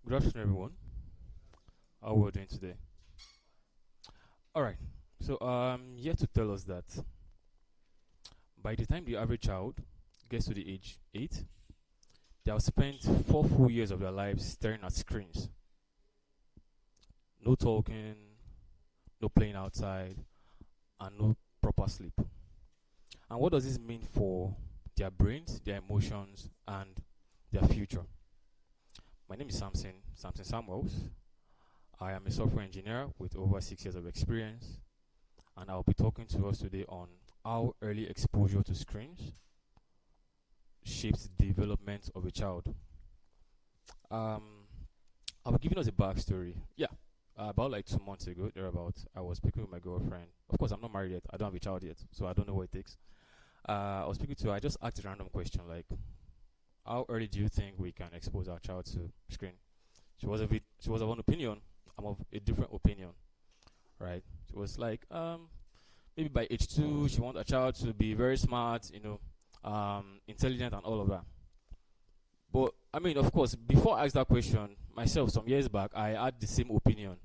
Good afternoon, everyone. How are we doing today? All right. So, here to tell us that by the time the average child gets to the age 8, they have spent 4 full years of their lives staring at screens. No talking, no playing outside, and no proper sleep. And what does this mean for their brains, their emotions, and their future? My name is Samson Samuels. I am a software engineer with over 6 years of experience, and I'll be talking to us today on how early exposure to screens shapes the development of a child. Um, I'll be giving us a backstory. Yeah, about like 2 months ago, thereabout, I was speaking with my girlfriend. Of course, I'm not married yet. I don't have a child yet, so I don't know what it takes. I was speaking to her. I just asked a random question like, "How early do you think we can expose our child to screen?" She was of one opinion. I'm of a different opinion, right? She was like, maybe by age 2, she wants a child to be very smart, intelligent and all of that. But I mean, of course, before I asked that question myself some years back, I had the same opinion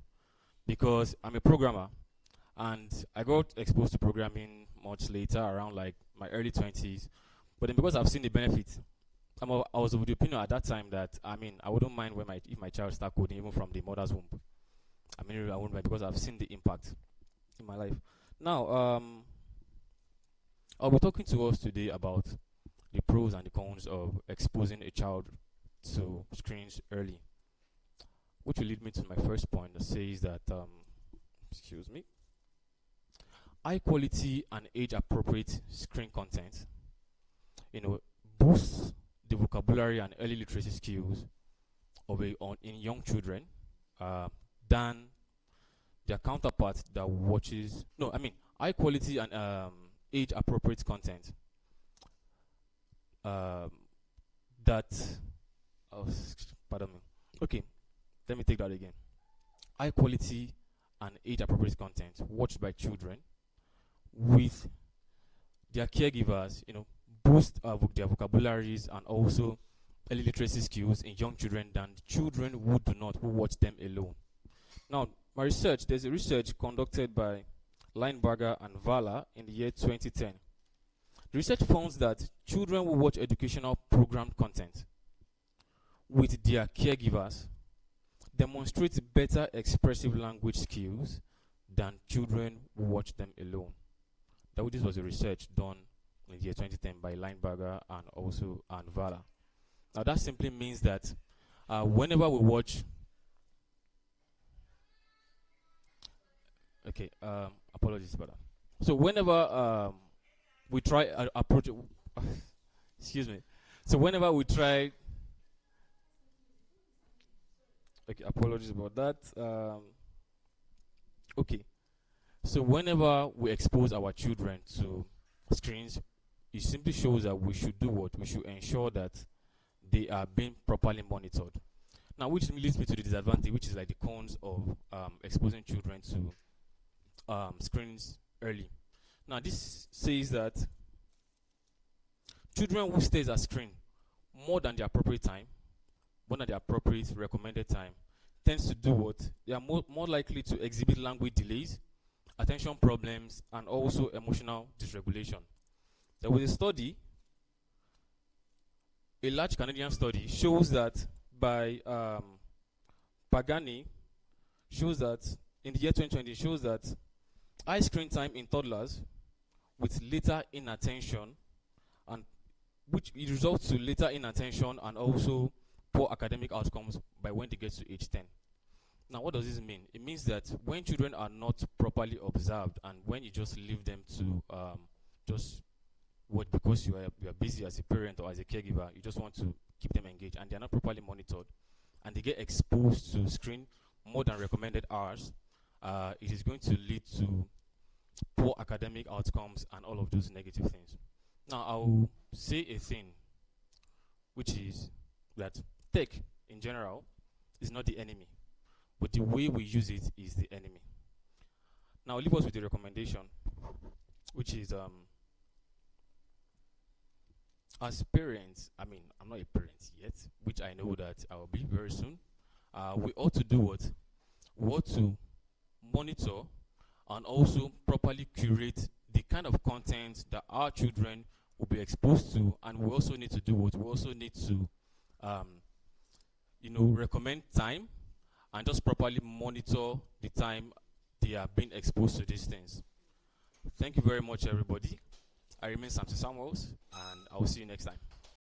because I'm a programmer and I got exposed to programming much later, around like my early 20s. But then because I've seen the benefit, I was of the opinion at that time that I mean I wouldn't mind when my if my child start coding even from the mother's womb. I mean I wouldn't mind because I've seen the impact in my life. Now, I'll be talking to us today about the pros and the cons of exposing a child to screens early, which will lead me to my first point that says that, excuse me, high quality and age appropriate screen content, you know, boosts the vocabulary and early literacy skills in young children uh, than their counterpart that watches. No, I mean, high quality and age appropriate content um, that oh, pardon me. Okay, let me take that again. High quality and age appropriate content watched by children with their caregivers, boost their vocabularies and also early literacy skills in young children than children who do not, who watch them alone. Now, there's a research conducted by Lineberger and Vala in the year 2010. The research found that children who watch educational programmed content with their caregivers demonstrate better expressive language skills than children who watch them alone. This was a research done in the year 2010 by Lineberger and also and Vala. Now that simply means that whenever we watch, okay, apologies about that. So whenever we try approach, excuse me. So whenever we try, okay, apologies about that. Okay, so whenever we expose our children to screens, it simply shows that we should do what? We should ensure that they are being properly monitored. Now, which leads me to the disadvantage, which is like the cons of exposing children to screens early. Now, this says that children who stays at screen more than the appropriate time, more than the appropriate recommended time, tends to do what? They are more likely to exhibit language delays, attention problems, and also emotional dysregulation. There was a study, a large Canadian study, shows that by Pagani, shows that in the year 2020, shows that high screen time in toddlers with later inattention, and which it results to later inattention and also poor academic outcomes by when they get to age 10. Now, what does this mean? It means that when children are not properly observed and when you just leave them to just what, because you are busy as a parent or as a caregiver, you just want to keep them engaged and they are not properly monitored and they get exposed to screen more than recommended hours, it is going to lead to poor academic outcomes and all of those negative things. Now, I'll say a thing, which is that tech in general is not the enemy, but the way we use it is the enemy. Now, I'll leave us with a recommendation, which is as parents, I mean, I'm not a parent yet, which I know that I will be very soon. we ought to do what? We ought to monitor and also properly curate the kind of content that our children will be exposed to, and we also need to do what? We also need to, um, recommend time and just properly monitor the time they are being exposed to these things. Thank you very much, everybody. I remain Samson Samuels, and I will see you next time.